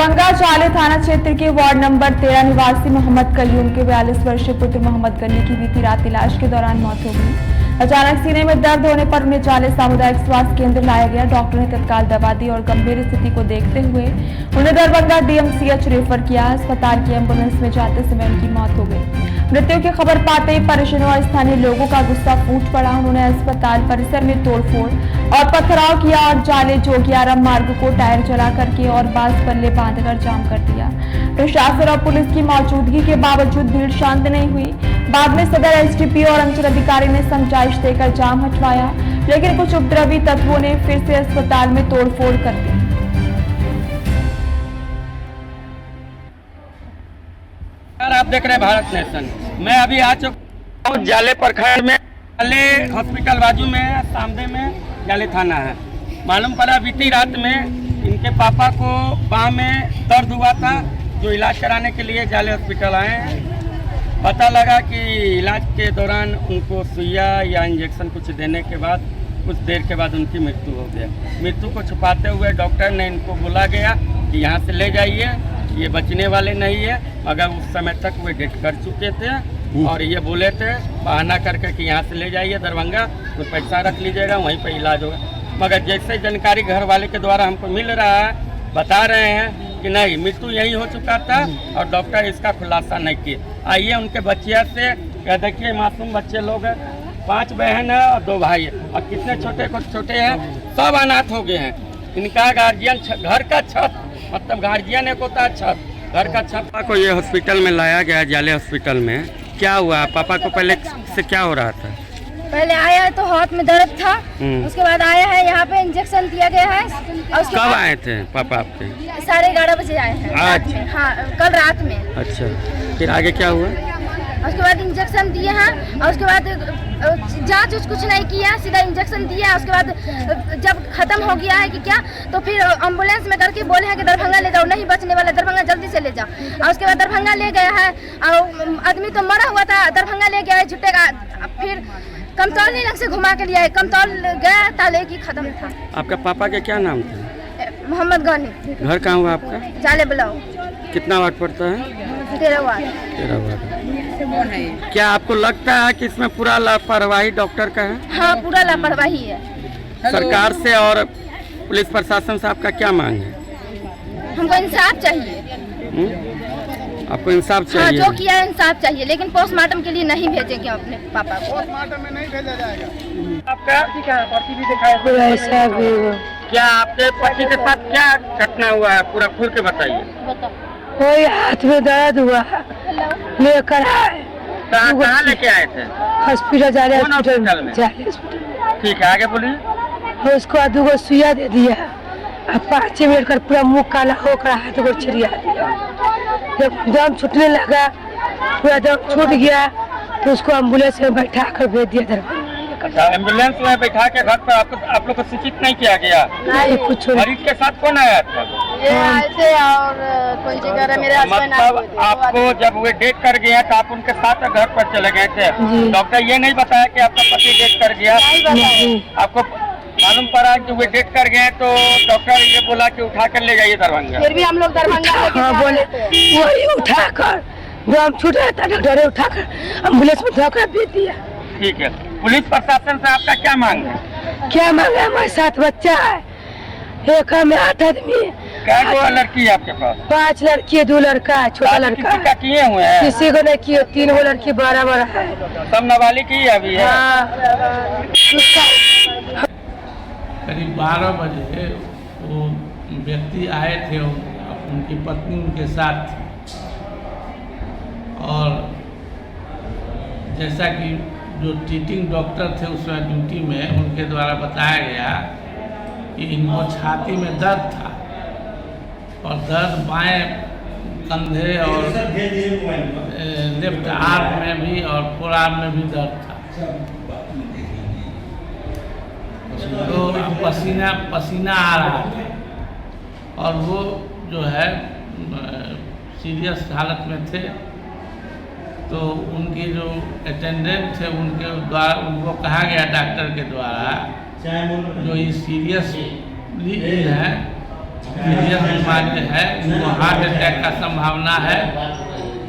दरभंगा जाले थाना क्षेत्र के वार्ड नंबर 13 निवासी मोहम्मद कयूम के 42 वर्षीय पुत्र मोहम्मद गनी की बीती रात इलाज के दौरान मौत हो गई। अचानक सीने में दर्द होने पर उन्हें जाले सामुदायिक स्वास्थ्य केंद्र लाया गया। डॉक्टर ने तत्काल दवा दी और गंभीर स्थिति को देखते हुए उन्हें दरभंगा डीएमसीएच रेफर किया। अस्पताल की एम्बुलेंस में जाते समय उनकी मौत हो गई। मृत्यु की खबर पाते ही परिजनों और स्थानीय लोगों का गुस्सा फूट पड़ा। उन्होंने अस्पताल परिसर में तोड़फोड़ और पथराव किया और जाले जोगियारम मार्ग को टायर जला करके और बांस पल्ले बांधकर जाम कर दिया। प्रशासन और पुलिस की मौजूदगी के बावजूद भीड़ शांत नहीं हुई। बाद में सदर एसडीपीओ और अंचल अधिकारी ने समझाइश देकर जाम हटवाया, लेकिन कुछ उपद्रवी तत्वों ने फिर से अस्पताल में तोड़फोड़ कर दी। आप देख रहे हैं भारत नेशन। मैं अभी आ चुका हूँ जाले प्रखंड में। जाले हॉस्पिटल बाजू में सामने में जाले थाना है। मालूम पड़ा बीती रात में इनके पापा को बांह में दर्द हुआ था, जो इलाज कराने के लिए जाले हॉस्पिटल आए हैं। पता लगा कि इलाज के दौरान उनको सुइया या इंजेक्शन कुछ देने के बाद कुछ देर के बाद उनकी मृत्यु हो गया। मृत्यु को छुपाते हुए डॉक्टर ने इनको बोला गया कि यहाँ से ले जाइए, ये बचने वाले नहीं है। मगर उस समय तक वे डेथ कर चुके थे और ये बोले थे बहाना करके कि यहाँ से ले जाइए दरभंगा, कुछ पैसा रख लीजिएगा, वहीं पर इलाज होगा। मगर जैसे जानकारी घर वाले के द्वारा हमको मिल रहा है, बता रहे हैं कि नहीं, मृत्यु यही हो चुका था और डॉक्टर इसका खुलासा नहीं किए। आइए उनके बच्चिया से देखिए, मासूम बच्चे लोग हैं, 5 बहन है और 2 भाई है, और कितने छोटे छोटे हैं, सब अनाथ हो गए हैं। इनका गार्जियन घर का छत, मतलब गार्जियन एक होता है छत, घर का छत। पापा को ये हॉस्पिटल में लाया गया, जाले हॉस्पिटल में। क्या हुआ पापा को? पहले से क्या हो रहा था? पहले आया है तो हाथ में दर्द था, उसके बाद आया है यहाँ पे इंजेक्शन दिया गया है। और कब आए थे पापा आपके? 11:30 बजे आए हैं आज? हाँ, कल रात में। अच्छा, फिर आगे क्या हुआ? उसके बाद इंजेक्शन दिए हैं और उसके बाद जांच कुछ नहीं किया, सीधा इंजेक्शन दिया। उसके बाद जब खत्म हो गया है कि क्या, तो फिर एम्बुलेंस में करके बोले हैं कि दरभंगा ले जाओ, नहीं बचने वाला, दरभंगा जल्दी से ले जाओ। और उसके बाद दरभंगा ले गया है और आदमी तो मरा हुआ था, दरभंगा ले गया है झुट्टे का। फिर कमतौल लग से घुमा के लिया है, कमतौल गया ताले की खत्म था। आपका पापा का क्या नाम था? मोहम्मद गनी। घर कहाँ हुआ आपका? जाले बुलाओ। कितना वार्ड पड़ता है? 13 वार्ड। 13 वार्ड। क्या आपको लगता है कि इसमें पूरा लापरवाही डॉक्टर का है? हाँ, पूरा लापरवाही है। सरकार से और पुलिस प्रशासन से आपका क्या मांग है? हमको इंसाफ चाहिए। आपको इंसाफ चाहिए? हाँ, जो किया है इंसाफ चाहिए, लेकिन पोस्टमार्टम के लिए नहीं भेजेंगे अपने पापा को। पोस्टमार्टम में नहीं भेजा जाएगा। आपका पर्ची भी दिखाया? क्या आपके पति के साथ क्या घटना हुआ है, पूरा खुल के बताइए। कोई हाथ में दर्द हुआ, लेकर आए। कहाँ लेके आए थे? हॉस्पिटल जाले हॉस्पिटल में? जाले हॉस्पिटल। ठीक है, आगे बोलिए। उसको 2 सुइया दे दिया, अब 5 मिनट कर पूरा मुंह काला होकर हाथ को छिड़िया दिया। जब दम छूटने लगा, पूरा दम छूट गया, तो उसको एम्बुलेंस में बैठा कर भेज दिया दरभंगा। अच्छा, एम्बुलेंस में बैठा के घर पर आप लोग को सूचित नहीं किया गया? नहीं, कुछ मरीज के साथ कौन आया था? ये आए थे और कोई जगह मेरे हस्बैंड आए थे। मतलब आपको जब वे डेथ कर गया तो आप उनके साथ घर पर चले गए थे? डॉक्टर ये नहीं बताया कि आपका पति डेथ कर गया? नहीं। आपको मालूम पड़ा कि वे डेथ कर गए तो डॉक्टर ये बोला कि उठा कर ले जाइए दरभंगा? फिर भी हम लोग दरभंगा बोले, वही उठा कर दम छूटा था, डॉक्टर ने उठा कर एम्बुलेंस में धोकर भेज दिया। ठीक है, पुलिस प्रशासन से आपका क्या मांग है? क्या मांगा? हमारे 7 बच्चा है, एक में 8 आदमी। क्या लड़की है आपके पास? 5 लड़की, 2 लड़का है, छोटा लड़का। किसी का किए हुए हैं? किसी को नहीं किए, 3 लड़की बड़ा है। सब नाबालिग ही अभी है? करीब 12 बजे वो व्यक्ति आए थे, उनकी पत्नी उनके साथ थी। और जैसा कि जो ट्रीटिंग डॉक्टर थे उस समय ड्यूटी में, उनके द्वारा बताया गया कि इनको छाती में दर्द था और दर्द बाएं कंधे और लेफ्ट आर्म में भी और फोर आर्म में भी दर्द था। तो पसीना आ रहा था और वो जो है सीरियस हालत में थे। तो उनकी जो अटेंडेंट थे उनके द्वारा उनको कहा गया डॉक्टर के द्वारा जो ये सीरियसली है सीरियस बीमारी है, इनको हार्ट अटैक का संभावना है।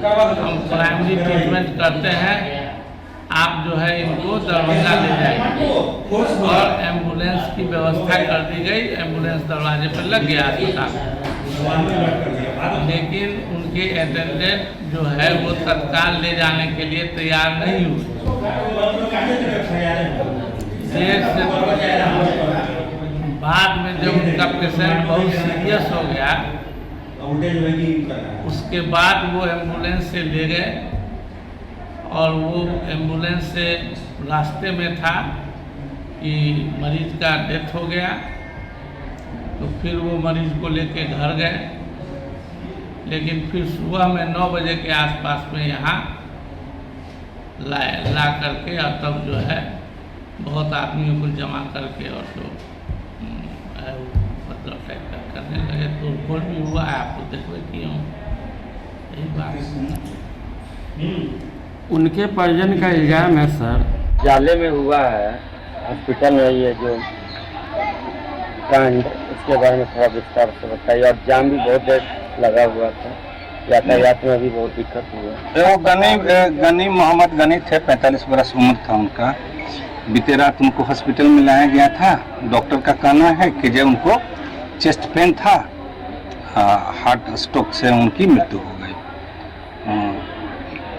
हम प्राइमरी ट्रीटमेंट करते हैं। आप जो है इनको दरभंगा ले जाएंगे और एम्बुलेंस की व्यवस्था कर दी गई। एम्बुलेंस दरवाजे पर लग गया अस्पताल, लेकिन उनके अटेंडेंट जो है वो तत्काल ले जाने के लिए तैयार नहीं हुए। बाद में जब उनका पेशेंट बहुत सीरियस हो गया, उसके बाद वो एम्बुलेंस से ले गए और वो एम्बुलेंस से रास्ते में था कि मरीज का डेथ हो गया। तो फिर वो मरीज को लेके घर गए, लेकिन फिर सुबह में 9 बजे के आसपास में यहाँ ला करके और तब जो है बहुत आदमियों को जमा करके और तो मतलब टाइप करने लगे। तो रिपोर्ट भी हुआ है, आपको देखो कि यही बात। उनके परिजन का इल्जाम है सर, जाले में हुआ है हॉस्पिटल में ये जो कांड, इसके बारे में थोड़ा विस्तार से बताइए। और जाम भी बहुत देर लगा हुआ था, यातायात में भी बहुत दिक्कत हुआ। वो गनी मोहम्मद गनी थे, 45 बरस उम्र था उनका। बीते रात उनको हॉस्पिटल में लाया गया था। डॉक्टर का कहना है कि जब उनको चेस्ट पेन था, हार्ट स्ट्रोक से उनकी मृत्यु हो गई।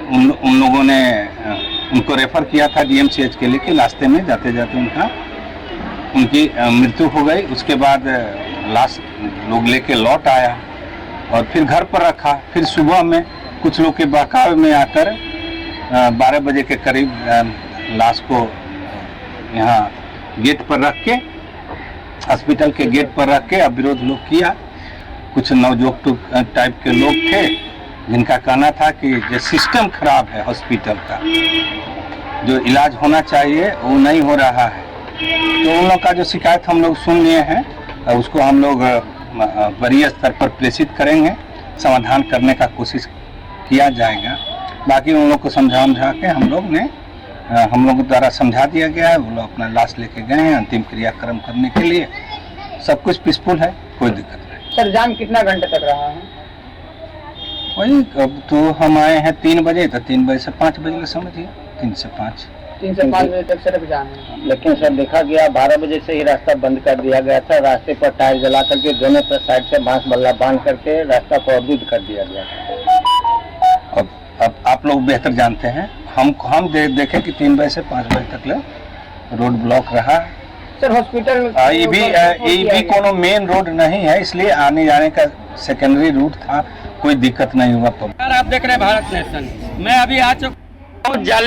उन लोगों ने उनको रेफर किया था DMCH के लिए कि रास्ते में जाते जाते उनकी मृत्यु हो गई। उसके बाद लाश लोग लेके लौट आया और फिर घर पर रखा। फिर सुबह में कुछ लोग के बहकावे में आकर 12 बजे के करीब लाश को यहाँ गेट पर रख के, हॉस्पिटल के गेट पर रख के विरोध लोग किया। कुछ नवजुवक टाइप के लोग थे जिनका कहना था कि जो सिस्टम खराब है हॉस्पिटल का, जो इलाज होना चाहिए वो नहीं हो रहा है। तो उन लोग का जो शिकायत हम लोग सुन लिए हैं, उसको हम लोग वरीय स्तर पर प्रेषित करेंगे, समाधान करने का कोशिश किया जाएगा। बाकी उन लोग को समझा के हम लोग द्वारा समझा दिया गया है। वो लोग अपना लाश लेके गए हैं अंतिम क्रियाक्रम करने के लिए। सब कुछ पीसफुल है, कोई दिक्कत नहीं। सर जाम कितना घंटे तक रहा है? वही अब तो हम आए हैं 3 बजे, तो 3 बजे से 5 बजे ले समझिए, 3 से 5 बजे तक सड़क जाम है। लेकिन सर देखा गया 12 बजे से ही रास्ता बंद कर दिया गया था। रास्ते पर टायर जला करके दोनों साइड से बांस बल्ला बांध करके रास्ता को अवरुद्ध कर दिया गया था। अब आप लोग बेहतर जानते हैं। हम देखें कि 3 बजे से 5 बजे तक रोड ब्लॉक रहा। सर हॉस्पिटल में ये भी कोनो मेन रोड नहीं है, इसलिए आने जाने का सेकेंडरी रूट था, कोई दिक्कत नहीं हुआ। आप देख रहे हैं भारत नेशन। मैं अभी आ चुका हूँ जाले